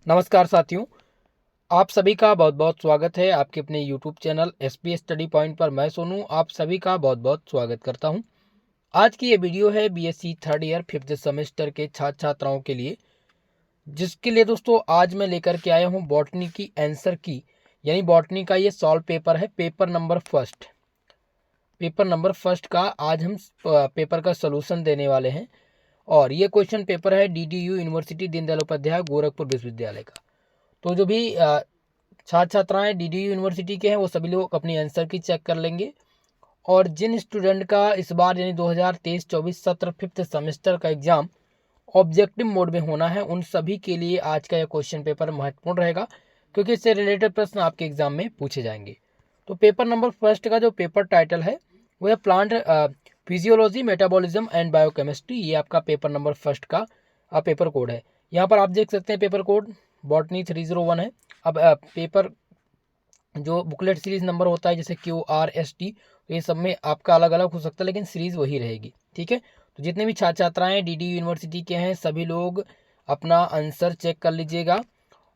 नमस्कार साथियों, आप सभी का बहुत बहुत स्वागत है आपके अपने YouTube channel SPS study point पर। मैं सोनू आप सभी का बहुत बहुत स्वागत करता हूं। आज की ये वीडियो है BSc third year fifth semester के छात्र छात्राओं के लिए, जिसके लिए दोस्तों आज मैं लेकर के आया हूं बॉटनी की आंसर की, यानी बॉटनी का ये सॉल्व पेपर है। पेपर नंबर फर्स्ट का आज हम पेपर का सोल्यूशन देने वाले हैं। और ये क्वेश्चन पेपर है डीडीयू यूनिवर्सिटी दीनदयाल उपाध्याय गोरखपुर विश्वविद्यालय का। तो जो भी छात्र छात्राएं डीडीयू यूनिवर्सिटी के हैं वो सभी लोग अपनी आंसर की चेक कर लेंगे। और जिन स्टूडेंट का इस बार यानी 2023-24 सत्र फिफ्थ सेमेस्टर का एग्जाम ऑब्जेक्टिव मोड में होना है, उन सभी के लिए आज का यह क्वेश्चन पेपर महत्वपूर्ण रहेगा, क्योंकि इससे रिलेटेड प्रश्न आपके एग्जाम में पूछे जाएंगे। तो पेपर नंबर फर्स्ट का जो पेपर टाइटल है वो है plant physiology, metabolism and biochemistry. ये आपका पेपर नंबर फर्स्ट का पेपर कोड है। यहाँ पर आप देख सकते हैं पेपर कोड बॉटनी 301 है। अब पेपर जो बुकलेट सीरीज नंबर होता है जैसे QRST, तो ये सब में आपका अलग अलग हो सकता है, लेकिन सीरीज वही रहेगी। ठीक है, तो जितने भी छात्र छात्राएं डीडीयू यूनिवर्सिटी के हैं सभी लोग अपना आंसर चेक कर लीजिएगा।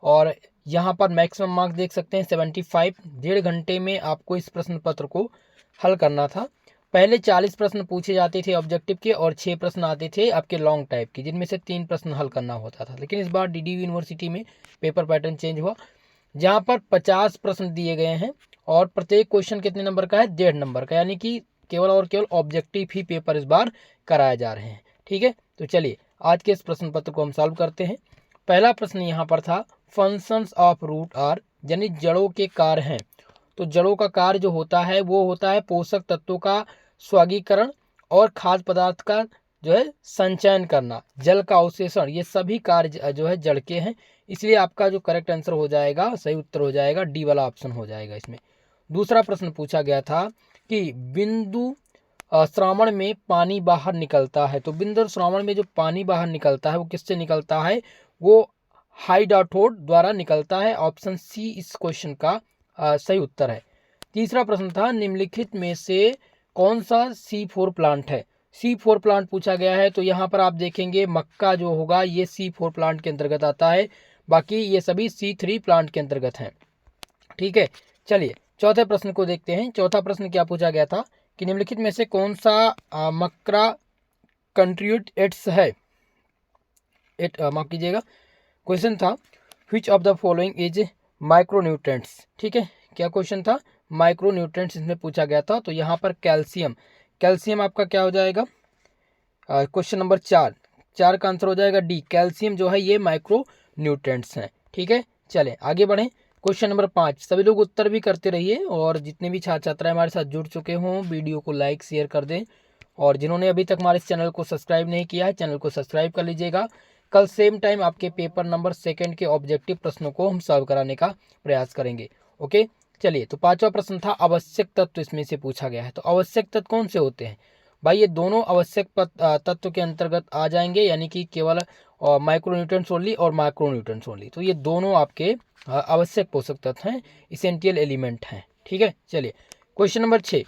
और यहाँ पर मैक्सिमम मार्क्स देख सकते हैं 75। 1.5 घंटे में आपको इस प्रश्न पत्र को हल करना था। पहले 40 प्रश्न पूछे जाते थे ऑब्जेक्टिव के और 6 प्रश्न आते थे आपके लॉन्ग टाइप के, जिनमें से 3 प्रश्न हल करना होता था। लेकिन इस बार डीडीयू यूनिवर्सिटी में पेपर पैटर्न चेंज हुआ, जहाँ पर 50 प्रश्न दिए गए हैं और प्रत्येक क्वेश्चन कितने नंबर का है, 1.5 नंबर का, यानी कि केवल और केवल ऑब्जेक्टिव ही पेपर इस बार कराए जा रहे हैं। ठीक है, तो चलिए आज के इस प्रश्न पत्र को हम सॉल्व करते हैं। पहला प्रश्न यहाँ पर था फंक्शंस ऑफ रूट आर, यानी जड़ों के कार्य हैं। तो जड़ों का कार्य जो होता है वो होता है पोषक तत्वों का स्वागीकरण और खाद्य पदार्थ का जो है संचयन करना, जल का अवशोषण, ये सभी कार्य जो है जड़ के हैं। इसलिए आपका जो करेक्ट आंसर हो जाएगा, सही उत्तर हो जाएगा डी वाला ऑप्शन हो जाएगा इसमें। दूसरा प्रश्न पूछा गया था कि बिंदु श्रावण में पानी बाहर निकलता है। तो बिंदु श्रावण में जो पानी बाहर निकलता है वो किससे निकलता है, वो हाइड्रोटोड द्वारा निकलता है। ऑप्शन सी इस क्वेश्चन का सही उत्तर है। तीसरा प्रश्न था निम्नलिखित में से कौन सा C4 प्लांट है। C4 प्लांट पूछा गया है, तो यहाँ पर आप देखेंगे मक्का जो होगा ये C4 प्लांट के अंतर्गत आता है, बाकी ये सभी C3 प्लांट के अंतर्गत हैं। ठीक है, चलिए चौथे प्रश्न को देखते हैं। चौथा प्रश्न क्या पूछा गया था कि निम्नलिखित में से कौन सा मक्रा कंट्रीब्यूट्स है। माफ कीजिएगा, क्वेश्चन था which of the following is micronutrients. ठीक है, क्या क्वेश्चन था, माइक्रोन्यूट्रेंट्स इसमें पूछा गया था। तो यहाँ पर कैल्शियम आपका क्या हो जाएगा, क्वेश्चन नंबर 4 का आंसर हो जाएगा डी। कैल्शियम जो है ये माइक्रो न्यूट्रेंट्स हैं। ठीक है, चलें आगे बढ़ें। क्वेश्चन नंबर 5, सभी लोग उत्तर भी करते रहिए और जितने भी छात्र छात्राएं हमारे साथ जुड़ चुके हों वीडियो को लाइक शेयर कर दें, और जिन्होंने अभी तक हमारे चैनल को सब्सक्राइब नहीं किया है चैनल को सब्सक्राइब कर लीजिएगा। कल सेम टाइम आपके पेपर नंबर सेकंड के ऑब्जेक्टिव प्रश्नों को हम सॉल्व कराने का प्रयास करेंगे। ओके, चलिए तो पांचवा प्रश्न था आवश्यक तत्व इसमें से पूछा गया है। तो आवश्यक तत्व कौन से होते हैं भाई, ये दोनों आवश्यक तत्व के अंतर्गत आ जाएंगे, यानी कि केवल माइक्रोन्यूट्रिएंट्स ओनली और माइक्रोन्यूट्रिएंट्स ओनली। तो ये दोनों आपके आवश्यक पोषक तत्व हैं, इसेंशियल एलिमेंट हैं। ठीक है, चलिए क्वेश्चन नंबर 6,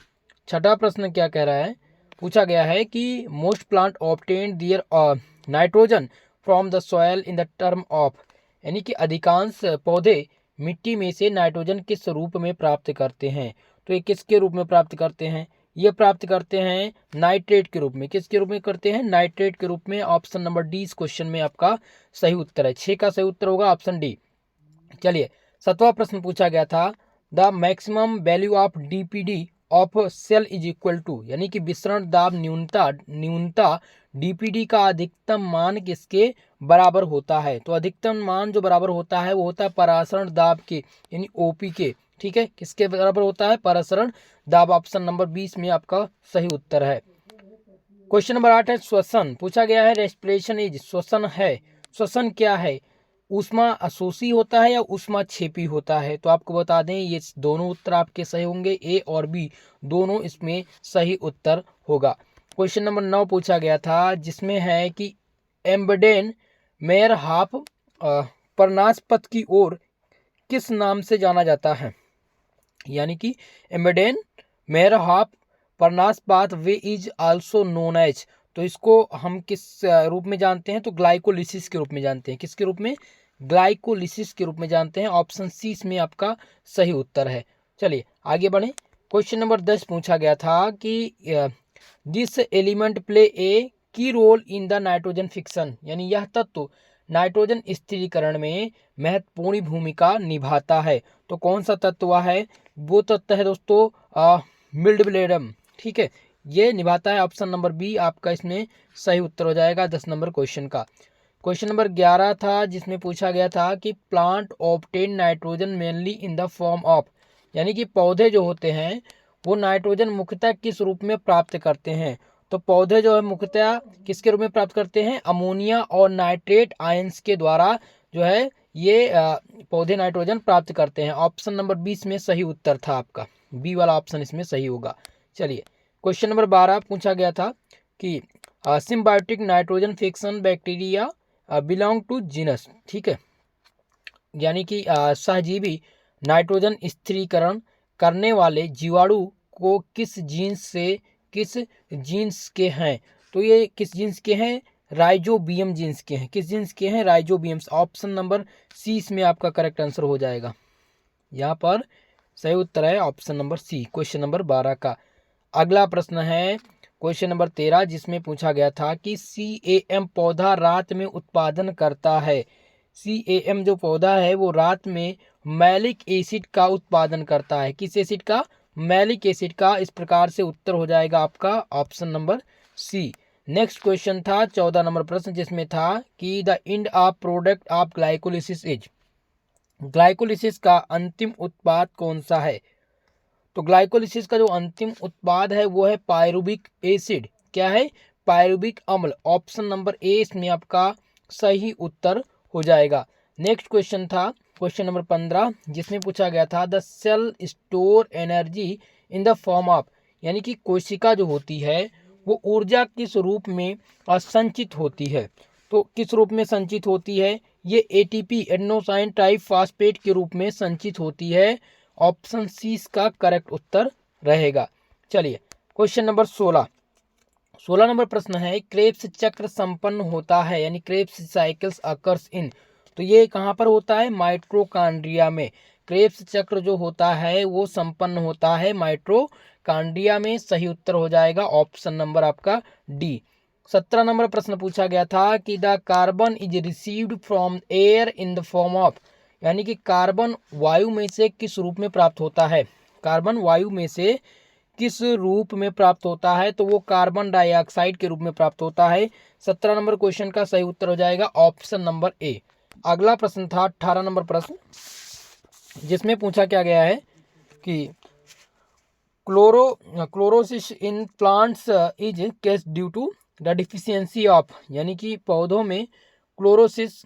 छठा प्रश्न क्या कह रहा है, पूछा गया है कि most plant obtain their nitrogen from the soil in the term of, यानी कि अधिकांश पौधे मिट्टी में से नाइट्रोजन किस रूप में प्राप्त करते हैं। तो ये किसके रूप में प्राप्त करते हैं, ये प्राप्त करते हैं नाइट्रेट के रूप में। किसके रूप में करते हैं, नाइट्रेट के रूप में। ऑप्शन नंबर डी इस क्वेश्चन में आपका सही उत्तर है। 6 का सही उत्तर होगा ऑप्शन डी। चलिए 7वां प्रश्न पूछा गया था the maximum value of DPD of cell is equal to, यानी कि विसरण दाब न्यूनता डीपीडी का अधिकतम मान किसके बराबर होता है। तो अधिकतम मान जो बराबर होता है वो होता है परासरण दाब के, यानी ओपी के। ठीक है, किसके बराबर होता है, परासरण दाब। ऑप्शन नंबर 20 में आपका सही उत्तर है। क्वेश्चन नंबर 8 है श्वसन पूछा गया है। रेस्पिरेशन इज, श्वसन है, श्वसन क्या है, ऊष्मा अशोषी होता है या ऊष्मा छेपी होता है। तो आपको बता दें ये दोनों उत्तर आपके सही होंगे, ए और बी दोनों इसमें सही उत्तर होगा। क्वेश्चन नंबर 9 पूछा गया था जिसमें है कि एम्बडेन मेयर हाफ प्रनास्पत की ओर किस नाम से जाना जाता है, यानी कि Embden Meyerhof Parnas pathway is also known as. तो इसको हम किस रूप में जानते हैं, तो ग्लाइकोलिसिस के रूप में जानते हैं। किसके रूप में, ग्लाइकोलिसिस के रूप में जानते हैं। ऑप्शन सी इसमें आपका सही उत्तर है। चलिए आगे बढ़ें। क्वेश्चन नंबर 10 पूछा गया था कि this element play a key role in the nitrogen fixation, यानी यह तत्व नाइट्रोजन स्थिरीकरण में महत्वपूर्ण भूमिका निभाता है। तो कौन सा तत्व है? वो तत्व है दोस्तों मिल्डब्लेडम। ठीक है, ये निभाता है। ऑप्शन नंबर बी आपका इसमें सही उत्तर हो जाएगा 10 नंबर क्वेश्चन का। क्वेश्चन नंबर 11 था जिसमें पूछा गया था कि plant obtain nitrogen mainly in the form of, यानी कि पौधे जो होते हैं वो नाइट्रोजन मुख्यतः किस रूप में प्राप्त करते हैं? तो पौधे जो है मुख्यतः किसके रूप में प्राप्त करते हैं? अमोनिया और नाइट्रेट आयंस के द्वारा जो है ये पौधे नाइट्रोजन प्राप्त करते हैं। ऑप्शन नंबर 20 में सही उत्तर था आपका, बी वाला ऑप्शन इसमें सही होगा। चलिए क्वेश्चन नंबर 12 पूछा गया था कि symbiotic nitrogen fixation bacteria belong to genus. ठीक है, यानी कि सहजीवी नाइट्रोजन स्थिरीकरण करने वाले जीवाणु को किस जीन्स के हैं? तो ये किस जीन्स के हैं? राइजोबियम जीन्स के हैं। किस जीन्स के हैं? राइजोबियम्स। ऑप्शन नंबर सी इसमें आपका करेक्ट आंसर हो जाएगा। यहाँ पर सही उत्तर है option number C, question number 12 का। अगला प्रश्न है क्वेश्चन नंबर 13 जिसमें पूछा गया था कि CAM पौधा रात में उत्पादन करता है। CAM जो पौधा है वो रात में मैलिक एसिड का उत्पादन करता है। किस एसिड का? मैलिक एसिड का। इस प्रकार से उत्तर हो जाएगा आपका option number C. Next question था 14 नंबर प्रश्न जिसमें था कि the end of product of glycolysis is, glycolysis का अंतिम उत्पाद कौन सा है? तो ग्लाइकोलिसिस का जो अंतिम उत्पाद है वो है पायरुविक एसिड। क्या है? पायरुविक अम्ल। ऑप्शन नंबर ए इसमें आपका सही उत्तर हो जाएगा। नेक्स्ट क्वेश्चन था क्वेश्चन नंबर 15 जिसमें पूछा गया था the cell store energy in the form of, यानी कि कोशिका जो होती है वो ऊर्जा किस रूप में संचित होती है? तो किस रूप में संचित होती है? ये ATP एडेनोसाइन ट्राइफॉस्फेट के रूप में संचित होती है। ऑप्शन सी इसका करेक्ट उत्तर रहेगा। चलिए क्वेश्चन नंबर 16 नंबर प्रश्न है क्रेब्स चक्र संपन्न होता है, यानी क्रेब्स साइकिल्स अकर्स इन, तो ये कहाँ पर होता है? माइटोकॉन्ड्रिया में। क्रेब्स चक्र जो होता है वो संपन्न होता है माइटोकॉन्ड्रिया में। सही उत्तर हो जाएगा ऑप्शन नंबर आपका डी। 17 नंबर प्रश्न पूछा गया था कि the carbon is received from air in the form of, यानी कि कार्बन वायु में से किस रूप में प्राप्त होता है? कार्बन वायु में से किस रूप में प्राप्त होता है? तो वो कार्बन डाइऑक्साइड के रूप में प्राप्त होता है। 17 नंबर क्वेश्चन का सही उत्तर हो जाएगा ऑप्शन नंबर ए। अगला प्रश्न था 18 नंबर प्रश्न जिसमें पूछा क्या गया है कि chlorosis in plants is case due to the deficiency of, यानी कि पौधों में क्लोरोसिस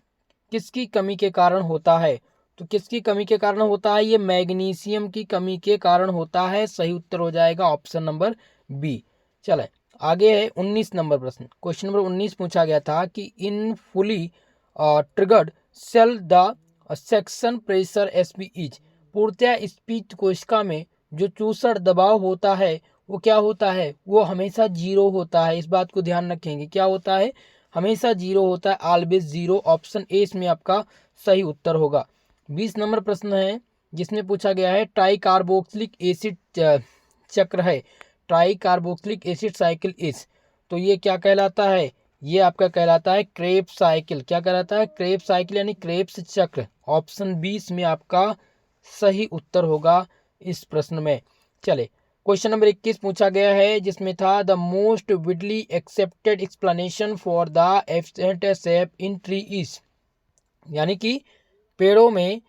किसकी कमी के कारण होता है? तो किसकी कमी के कारण होता है? ये मैग्नीशियम की कमी के कारण होता है। सही उत्तर हो जाएगा ऑप्शन नंबर बी। चले आगे है 19 नंबर प्रश्न। क्वेश्चन नंबर 19 पूछा गया था कि in fully turgid cell the suction pressure SP is, पूर्णतः स्पीच कोशिका में जो चूसड़ दबाव होता है वो क्या होता है? वो हमेशा जीरो होता है। इस बात को ध्यान रखेंगे, क्या होता है? हमेशा जीरो होता है, ऑलवेज जीरो। ऑप्शन ए इसमें आपका सही उत्तर होगा। 20 नंबर प्रश्न है जिसमें पूछा गया है ट्राई कार्बोक्सिलिक एसिड चक्र है, ट्राई कार्बोक्सिलिक एसिड साइकिल इस, तो ये क्या कहलाता है? ये आपका कहलाता है क्रेब्स साइकिल। क्या कहलाता है? क्रेब्स साइकिल यानी क्रेब्स चक्र। ऑप्शन 20 में आपका सही उत्तर होगा इस प्रश्न में। चले क्वेश्चन नंबर 21 पूछा गया है जिसमें था the most Vidly accepted explanation for the absent shape in tree is, यानी कि पेड़ों में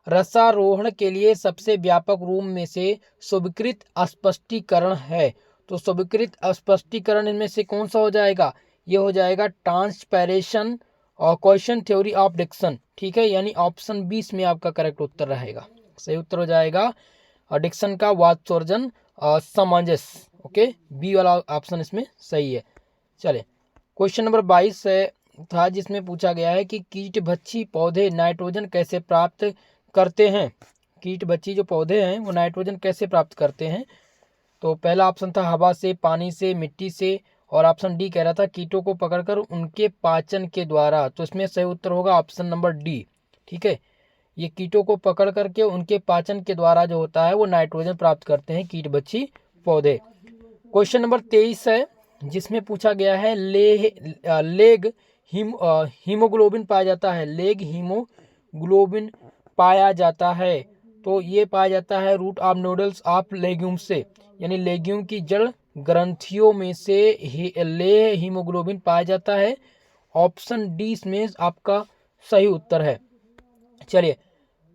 रसारोहण के लिए सबसे व्यापक रूप में से स्वीकृत स्पष्टीकरण है। तो स्वीकृत स्पष्टीकरण इनमें से कौन सा हो जाएगा? ये हो जाएगा ट्रांसपैरेशन और क्वेश्चन थ्योरी ऑफ डिक्शन। ठीक है, यानी ऑप्शन 20 में आपका करेक्ट उत्तर रहेगा। सही उत्तर हो जाएगा डिक्शन का वात्सर्जन सामंजस्य। ओके, बी वाला ऑप्शन इसमें सही है। चले क्वेश्चन नंबर 22 था जिसमें पूछा गया है कि कीटभक्षी पौधे नाइट्रोजन कैसे प्राप्त करते हैं? कीटभक्षी जो पौधे हैं वो नाइट्रोजन कैसे प्राप्त करते हैं? तो पहला ऑप्शन था हवा से, पानी से, मिट्टी से, और ऑप्शन डी कह रहा था कीटों को पकड़कर उनके पाचन के द्वारा। तो इसमें सही उत्तर होगा ऑप्शन नंबर डी, ठीक है। ये कीटों को पकड़ करके उनके पाचन के द्वारा जो होता है वो नाइट्रोजन प्राप्त करते हैं कीट बच्ची पौधे। क्वेश्चन नंबर 23 है, जिसमें पूछा गया है लेग हीमोग्लोबिन पाया जाता है, लेग हीमोग्लोबिन पाया जाता है। तो ये पाया जाता है root of nodules of legume से, यानी लेग्यूम की जड़ ग्रंथियों में से ले हीमोग्लोबिन पाया जाता है। ऑप्शन डी इसमें आपका सही उत्तर है। चलिए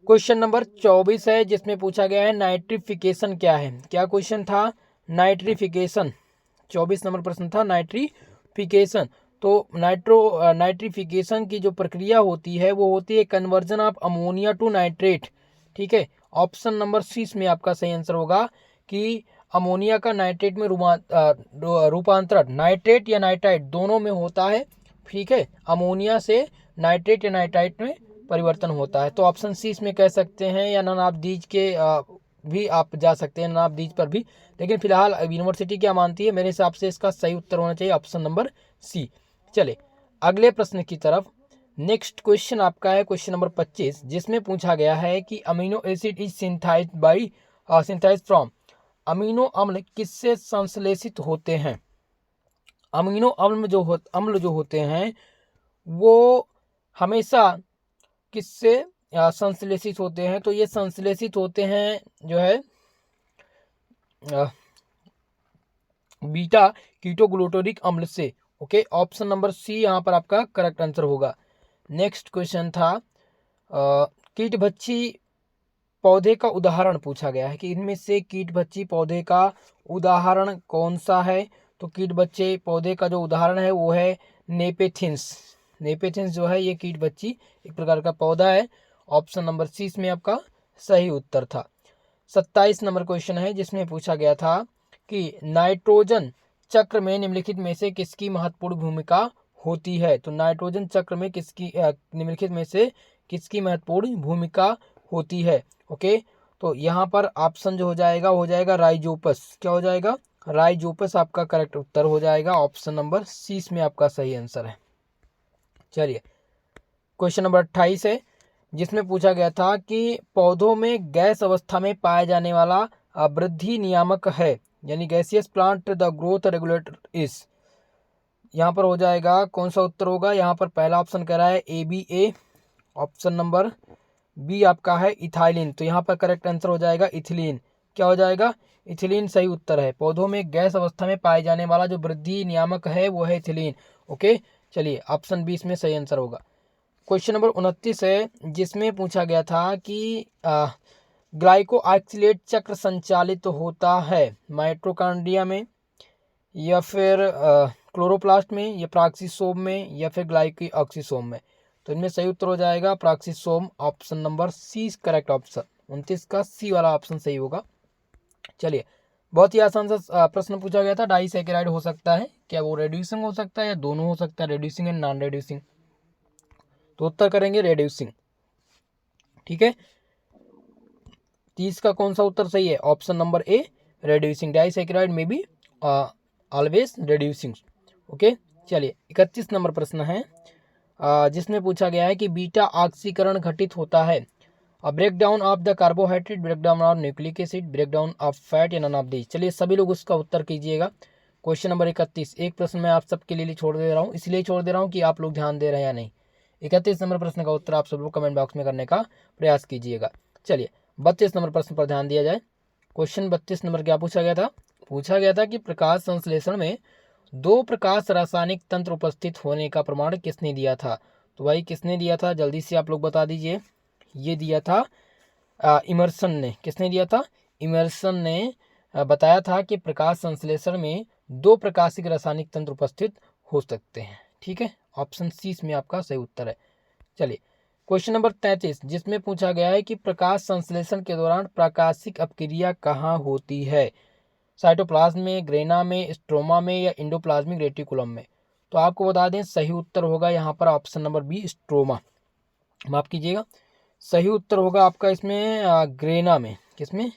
क्वेश्चन नंबर 24 है, जिसमें पूछा गया है नाइट्रिफिकेशन क्या है। क्या क्वेश्चन था? नाइट्रिफिकेशन। 24 नंबर प्रश्न था नाइट्रिफिकेशन। तो नाइट्रिफिकेशन की जो प्रक्रिया होती है वो होती है conversion of ammonia to nitrate. ठीक है, ऑप्शन नंबर सी में आपका सही आंसर होगा कि अमोनिया का नाइट्रेट में रूपांतरण नाइट्रेट या नाइट्राइट दोनों में होता है। ठीक है, अमोनिया से नाइट्रेट या नाइट्राइट में परिवर्तन होता है। तो ऑप्शन सी इसमें कह सकते हैं, या नानाबदीज के भी आप जा सकते हैं, नानाबदीज पर भी। लेकिन फिलहाल यूनिवर्सिटी क्या मानती है, मेरे हिसाब से इसका सही उत्तर होना चाहिए ऑप्शन नंबर सी। चले अगले प्रश्न की तरफ। नेक्स्ट क्वेश्चन आपका है क्वेश्चन नंबर 25, जिसमें पूछा गया है कि amino acid is synthesized from. Amino अम्ल किससे संश्लेषित होते हैं? अमीनो अम्ल जो होते हैं वो हमेशा किससे संश्लेषित होते हैं? तो ये संश्लेषित होते हैं जो है बीटा कीटोग्लूटारिक अम्ल से। ओके, ऑप्शन नंबर सी यहाँ पर आपका करेक्ट आंसर होगा। नेक्स्ट क्वेश्चन था कीटभक्षी पौधे का उदाहरण पूछा गया है कि इनमें से कीटभक्षी पौधे का उदाहरण कौन सा है। तो कीटभक्षी पौधे का जो उदाहरण है वो है नेपेथिन्स। नेपेथिन्स जो है ये कीटभक्षी एक प्रकार का पौधा है। ऑप्शन नंबर सी में आपका सही उत्तर था। 27 नंबर क्वेश्चन है, जिसमें पूछा गया था कि नाइट्रोजन चक्र में निम्नलिखित में से किसकी महत्वपूर्ण भूमिका होती है। तो नाइट्रोजन चक्र में किसकी निम्नलिखित में से किसकी महत्वपूर्ण भूमिका होती है। ओके, तो यहाँ पर ऑप्शन जो हो जाएगा राइजोपस। क्या हो जाएगा? राइजोपस आपका करेक्ट उत्तर हो जाएगा। ऑप्शन नंबर सी में आपका सही आंसर है। चलिए क्वेश्चन नंबर 28 है, जिसमें पूछा गया था कि पौधों में गैस अवस्था में पाया जाने वाला वृद्धि नियामक है, यानी gaseous plant the growth regulator is. यहाँ पर हो जाएगा कौन सा उत्तर होगा? यहाँ पर पहला ऑप्शन कह रहा है ABA, ऑप्शन नंबर बी आपका है इथाइलिन। तो यहाँ पर करेक्ट आंसर हो जाएगा इथिलीन। क्या हो जाएगा? इथिलीन सही उत्तर है। पौधों में गैस अवस्था में पाए जाने वाला जो वृद्धि नियामक है वो है इथिलीन। ओके, चलिए ऑप्शन बी इसमें सही आंसर होगा। क्वेश्चन नंबर 29 है, जिसमें पूछा गया था कि ग्लाइकोआक्सिलेट चक्र संचालित होता है माइटोकॉन्ड्रिया में, या फिर क्लोरोप्लास्ट में, या प्राक्सिसोम में, या फिर ग्लाइकोऑक्सिसोम में। तो इनमें सही उत्तर हो जाएगा peroxisome. Option number C correct option. 29 का सी वाला ऑप्शन सही होगा। चलिए बहुत ही आसान सा प्रश्न पूछा गया था। डाइसैकेराइड हो सकता है क्या? वो रेड्यूसिंग हो सकता है या दोनों हो सकता है, रेड्यूसिंग एंड नॉन रेड्यूसिंग? तो उत्तर करेंगे रेड्यूसिंग। ठीक है, 30 का कौन सा उत्तर सही है? Option number A reducing. Disaccharide में भी ऑलवेज रेड्यूसिंग। ओके, चलिए 31 नंबर प्रश्न है, जिसमें पूछा गया है कि बीटा ऑक्सीकरण घटित होता है break down of the carbohydrate, break down of nucleic acid, break down of fat, या नन ऑफ दीज। चलिए सभी लोग उसका उत्तर कीजिएगा। क्वेश्चन नंबर 31, एक प्रश्न मैं आप सबके लिए छोड़ दे रहा हूँ, इसलिए छोड़ दे रहा हूँ कि आप लोग ध्यान दे रहे हैं या नहीं। 31 नंबर प्रश्न का उत्तर आप सब लोग कमेंट बॉक्स में करने का प्रयास कीजिएगा। चलिए 32 नंबर प्रश्न पर ध्यान दिया जाए। क्वेश्चन 32 नंबर क्या पूछा गया था? पूछा गया था कि प्रकाश संश्लेषण में दो प्रकाश रासायनिक तंत्र उपस्थित होने का प्रमाण किसने दिया था? तो भाई किसने दिया था, जल्दी से आप लोग बता दीजिए। ये दिया था इमर्सन ने। किसने दिया था? इमर्सन ने बताया था कि प्रकाश संश्लेषण में दो प्रकाशिक रासायनिक तंत्र उपस्थित हो सकते हैं। ठीक है, ऑप्शन सी में आपका सही उत्तर है। चलिए क्वेश्चन नंबर 33, जिसमें पूछा गया है कि प्रकाश संश्लेषण के दौरान प्राकाशिक अपक्रिया कहाँ होती है? साइटोप्लाज्म में, ग्रेना में, स्ट्रोमा में, या इंडोप्लाज्मिक रेटिकुलम में? तो आपको बता दें सही उत्तर होगा यहाँ पर ऑप्शन नंबर बी स्ट्रोमा। माफ कीजिएगा, सही उत्तर होगा आपका इसमें ग्रेना में। किसमें?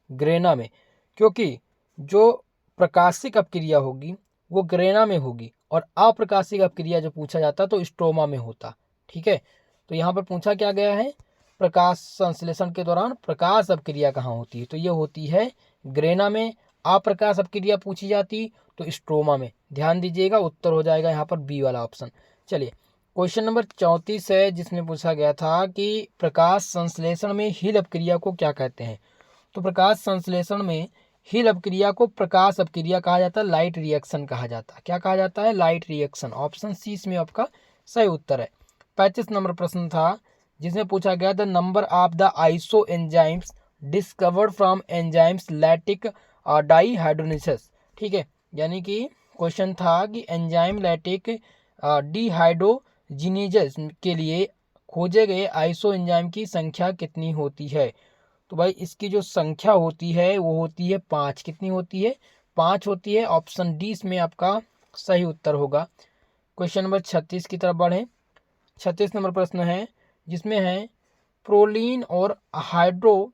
ग्रेना में, क्योंकि जो प्रकाशिक अपक्रिया होगी वो ग्रेना में होगी और अप्रकाशिक अपक्रिया जो पूछा जाता तो स्ट्रोमा में होता। ठीक है, तो यहाँ पर पूछा क्या गया है, प्रकाश संश्लेषण के दौरान प्रकाश अपक्रिया कहाँ होती है, तो ये होती है ग्रेना में। अप्रकाश अपक्रिया पूछी जाती तो स्ट्रोमा में। ध्यान दीजिएगा, उत्तर हो जाएगा यहाँ पर बी वाला ऑप्शन। चलिए क्वेश्चन नंबर 34 है, जिसमें पूछा गया था कि प्रकाश संश्लेषण में हील अपक्रिया को क्या कहते हैं। तो प्रकाश संश्लेषण में हील अपक्रिया को प्रकाश अपक्रिया कहा जाता है, लाइट रिएक्शन कहा जाता है। क्या कहा जाता है, लाइट रिएक्शन। ऑप्शन सी इसमें आपका सही उत्तर है। 35 नंबर प्रश्न था, जिसमें पूछा गया द नंबर ऑफ द आइसो एंजाइम्स discovered from enzymes lactic dehydrogenase. ठीक है, यानी कि क्वेश्चन था कि एंजाइम लैक्टिक डिहाइड्रोजिनेजेस के लिए खोजे गए आइसो एंजाइम की संख्या कितनी होती है। तो भाई इसकी जो संख्या होती है वो होती है 5। कितनी होती है, 5 होती है। ऑप्शन डी इसमें आपका सही उत्तर होगा। क्वेश्चन नंबर 36 की तरफ बढ़ें। 36 नंबर प्रश्न है, जिसमें है प्रोलीन और हाइड्रो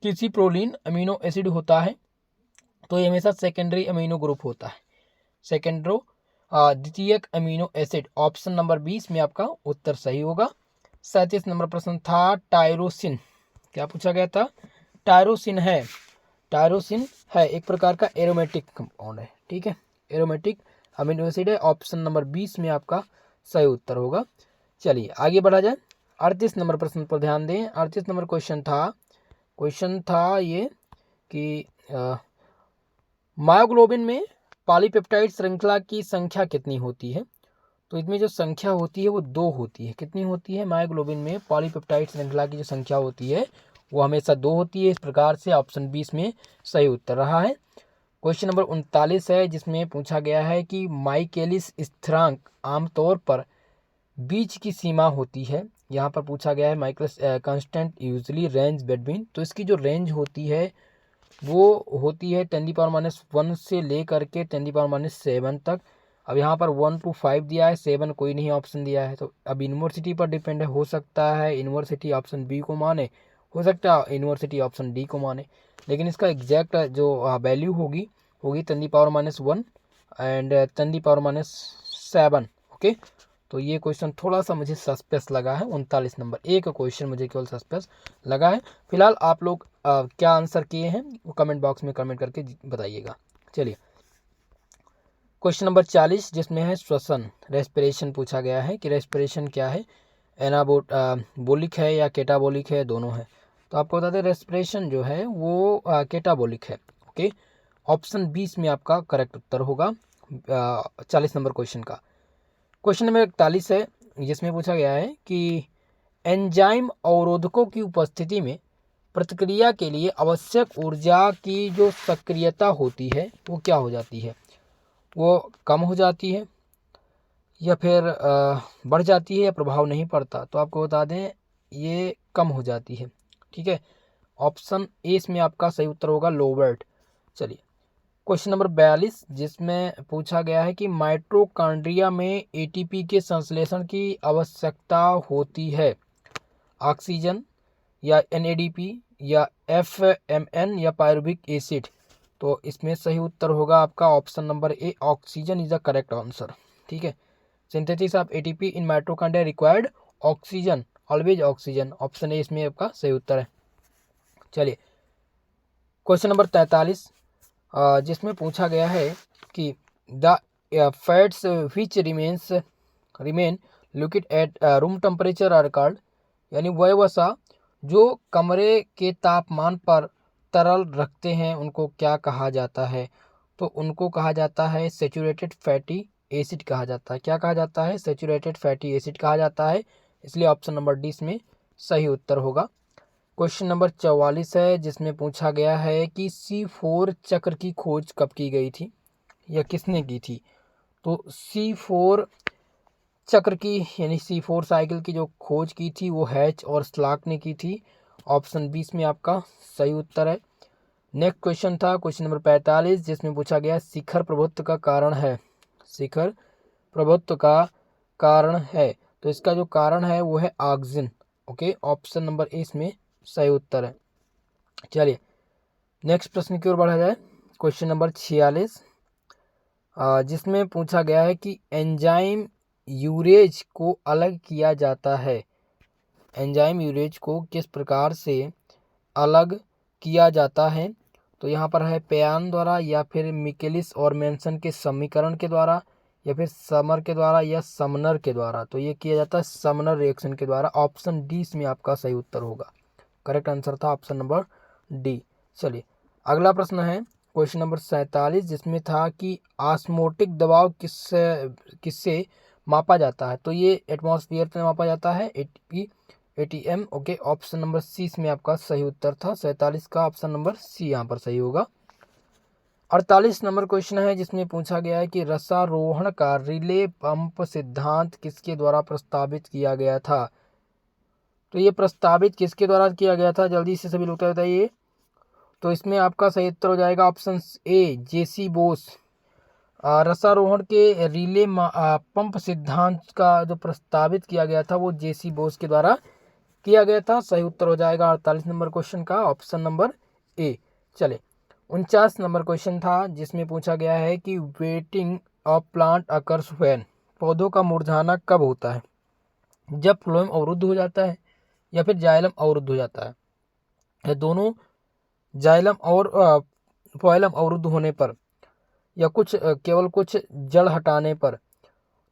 किसी प्रोलीन अमीनो एसिड होता है तो ये हमेशा सेकेंडरी अमीनो ग्रुप होता है, सेकेंड्रो द्वितीयक अमीनो एसिड। ऑप्शन नंबर 20 में आपका उत्तर सही होगा। 37 नंबर प्रश्न था टायरोसिन। क्या पूछा गया था, टायरोसिन है, टायरोसिन है एक प्रकार का एरोमेटिक कंपाउंड है। ठीक है, एरोमेटिक अमीनो एसिड है। ऑप्शन नंबर 20 में आपका सही उत्तर होगा। चलिए आगे बढ़ा जाए। 38 नंबर प्रश्न पर ध्यान दें। 38 नंबर क्वेश्चन था ये कि मायोग्लोबिन में पॉलीपेप्टाइड श्रृंखला की संख्या कितनी होती है। तो इसमें जो संख्या होती है वो 2 होती है। कितनी होती है, मायोग्लोबिन में पॉलीपेप्टाइड श्रृंखला की जो संख्या होती है वो हमेशा 2 होती है। इस प्रकार से ऑप्शन 20 में सही उत्तर रहा है। क्वेश्चन नंबर 39 है, जिसमें पूछा गया है कि माइकेलिस स्थिरांक आमतौर पर बीच की सीमा होती है। यहाँ पर पूछा गया है माइकेलिस कांस्टेंट यूजुअली रेंज बिटवीन। तो इसकी जो रेंज होती है वो होती है 10⁻⁻1 से लेकर के 10⁻⁷ तक। अब यहाँ पर 1 to 5 दिया है, 7 कोई नहीं ऑप्शन दिया है। तो अब यूनिवर्सिटी पर डिपेंड है, हो सकता है यूनिवर्सिटी ऑप्शन बी को माने, हो सकता है यूनिवर्सिटी ऑप्शन डी को माने, लेकिन इसका एग्जैक्ट जो वैल्यू होगी 10⁻1 एंड 10⁻7। ओके, तो ये क्वेश्चन थोड़ा सा मुझे सस्पेंस लगा है। 39 नंबर एक क्वेश्चन मुझे केवल सस्पेंस लगा है। फिलहाल आप लोग क्या आंसर किए हैं वो कमेंट बॉक्स में कमेंट करके बताइएगा। चलिए क्वेश्चन नंबर 40, जिसमें है श्वसन, रेस्पिरेशन पूछा गया है कि रेस्पिरेशन क्या है, एनाबोलिक है या केटाबोलिक है, दोनों है। तो आपको बता दें रेस्पिरेशन जो है वो केटाबोलिक है। ओके, ऑप्शन 20 में आपका करेक्ट उत्तर होगा 40 नंबर क्वेश्चन का। क्वेश्चन नंबर 41 है, जिसमें पूछा गया है कि एंजाइम अवरोधकों की उपस्थिति में प्रतिक्रिया के लिए आवश्यक ऊर्जा की जो सक्रियता होती है वो क्या हो जाती है, वो कम हो जाती है या फिर बढ़ जाती है या प्रभाव नहीं पड़ता। तो आपको बता दें ये कम हो जाती है। ठीक है, ऑप्शन ए इसमें आपका सही उत्तर होगा, लोबर्ट। चलिए क्वेश्चन नंबर 42, जिसमें पूछा गया है कि माइटोकॉन्ड्रिया में एटीपी के संश्लेषण की आवश्यकता होती है, ऑक्सीजन या एनएडीपी या एफएमएन या पायरुविक एसिड। तो इसमें सही उत्तर होगा आपका option number A, oxygen is the correct answer. ठीक है, synthesis of ATP in mitochondria required oxygen, always oxygen. Option A इसमें आपका सही उत्तर है। चलिए क्वेश्चन नंबर 43, जिसमें पूछा गया है कि the fats which remain liquid at room temperature are called, यानी वह वसा जो कमरे के तापमान पर तरल रखते हैं उनको क्या कहा जाता है। तो उनको कहा जाता है सेचुरेटेड फैटी एसिड कहा जाता है। क्या कहा जाता है, सेचुरेटेड फैटी एसिड कहा जाता है। इसलिए ऑप्शन नंबर डी इसमें सही उत्तर होगा। क्वेश्चन नंबर 44 है, जिसमें पूछा गया है कि C4 चक्र की खोज कब की गई थी या किसने की थी। तो C4 चक्र की यानी C4 साइकिल की जो खोज की थी वो हैच और स्लाक ने की थी। ऑप्शन 20 में आपका सही उत्तर है। नेक्स्ट क्वेश्चन था क्वेश्चन नंबर 45, जिसमें पूछा गया शिखर प्रभुत्व का कारण है, शिखर प्रभुत्व का कारण है। तो इसका जो कारण है वो है oxygen. Okay, option number A इसमें सही उत्तर है। चलिए नेक्स्ट प्रश्न की ओर बढ़ा जाए। क्वेश्चन नंबर 46, जिसमें पूछा गया है कि एंजाइम यूरेज को अलग किया जाता है? एंजाइम यूरेज को किस प्रकार से अलग किया जाता है? तो यहाँ पर है पेयान द्वारा, या फिर मिकेलिस और मेंशन के समीकरण के द्वारा, या फिर समर के द्वारा, या समनर के द्वारा। तो ये किया जाता है समनर रिएक्शन के द्वारा। ऑप्शन डी इसमें आपका सही उत्तर होगा। करेक्ट आंसर था ऑप्शन नंबर डी। चलिए अगला प्रश्न है क्वेश्चन नंबर 47, जिसमें था कि ऑस्मोटिक दबाव किससे मापा जाता है? तो ये एटमॉस्फेयर में मापा जाता है, ATM। Okay, option number C इसमें आपका सही उत्तर था। 47 का ऑप्शन नंबर सी यहाँ पर सही होगा। 48 नंबर क्वेश्चन है, जिसमें पूछा गया है कि रसारोहण का रिले पंप सिद्धांत किसके द्वारा प्रस्तावित किया गया था? तो ये प्रस्तावित किसके द्वारा किया गया था? जल्दी से सभी लोग बताइए। तो इसमें आपका सही उत्तर हो जाएगा ऑप्शन ए, JC बोस। रसारोहण के रिले पंप सिद्धांत का जो प्रस्तावित किया गया था वो JC बोस के द्वारा किया गया था। सही उत्तर हो जाएगा 48 नंबर क्वेश्चन का ऑप्शन नंबर ए। चले 49 नंबर क्वेश्चन था, जिसमें पूछा गया है कि waiting of plant occurs when, पौधों का मुरझाना कब होता है? जब फ्लोएम अवरुद्ध हो जाता है, या फिर जाइलम अवरुद्ध हो जाता है, या दोनों जाइलम और फोइलम अवरुद्ध होने पर, या केवल कुछ जड़ हटाने पर।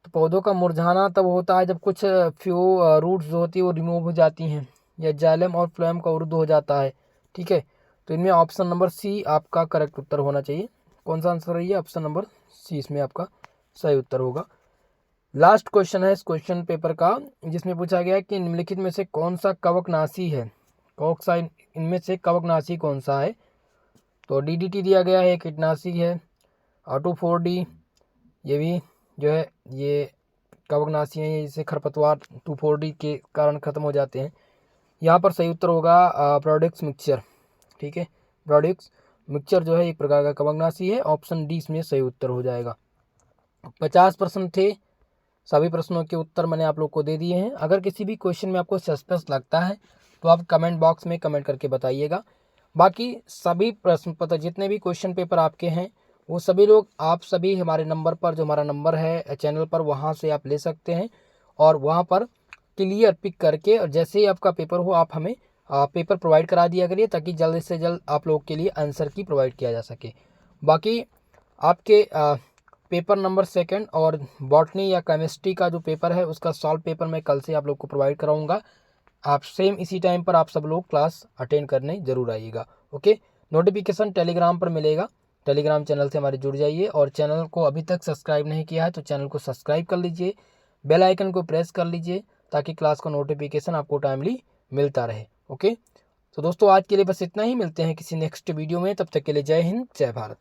तो पौधों का मुरझाना तब होता है जब कुछ फ्यू रूट्स जो होती है वो रिमूव हो जाती हैं, या जाइलम और फ्लोएम का अवरुद्ध हो जाता है। ठीक है, तो इनमें ऑप्शन नंबर सी आपका करेक्ट उत्तर होना चाहिए। कौन सा आंसर है ये? ऑप्शन नंबर सी इसमें आपका सही उत्तर होगा। लास्ट क्वेश्चन है इस क्वेश्चन पेपर का, जिसमें पूछा गया है कि निम्नलिखित में से कौन सा कवकनाशी है? इनमें से कवकनाशी कौन सा है? तो DDT दिया गया है, कीटनाशी है। R2,4-D ये भी जो है ये कवकनाशी है, जिससे खरपतवार 2,4-D के कारण खत्म हो जाते हैं। यहाँ पर सही उत्तर होगा प्रोडक्ट्स मिक्सचर। ठीक है, प्रोडक्ट्स मिक्सचर जो है एक प्रकार का कवकनाशी है। ऑप्शन डी इसमें सही उत्तर हो जाएगा। 50 प्रश्न थे, सभी प्रश्नों के उत्तर मैंने आप लोग को दे दिए हैं। अगर किसी भी क्वेश्चन में आपको सस्पेंस लगता है तो आप कमेंट बॉक्स में कमेंट करके बताइएगा। बाकी सभी प्रश्न पत्र जितने भी क्वेश्चन पेपर आपके हैं वो सभी लोग आप सभी हमारे नंबर पर, जो हमारा नंबर है चैनल पर, वहाँ से आप ले सकते हैं, और वहाँ पर क्लियर पिक करके, और जैसे ही आपका पेपर हो आप हमें पेपर प्रोवाइड करा दिया करिए, ताकि जल्द से जल्द आप लोग के लिए आंसर की प्रोवाइड किया जा सके। बाकी आपके पेपर नंबर 2 और बॉटनी या केमिस्ट्री का जो पेपर है उसका सॉल्व पेपर मैं कल से आप लोग को प्रोवाइड कराऊंगा। आप सेम इसी टाइम पर आप सब लोग क्लास अटेंड करने जरूर आइएगा। ओके, नोटिफिकेशन टेलीग्राम पर मिलेगा, टेलीग्राम चैनल से हमारे जुड़ जाइए, और चैनल को अभी तक सब्सक्राइब नहीं किया है तो चैनल को सब्सक्राइब कर लीजिए, बेल आइकन को प्रेस कर लीजिए, ताकि क्लास का नोटिफिकेशन आपको टाइमली मिलता रहे। ओके, तो दोस्तों आज के लिए बस इतना ही, मिलते हैं किसी नेक्स्ट वीडियो में, तब तक के लिए जय हिंद, जय भारत।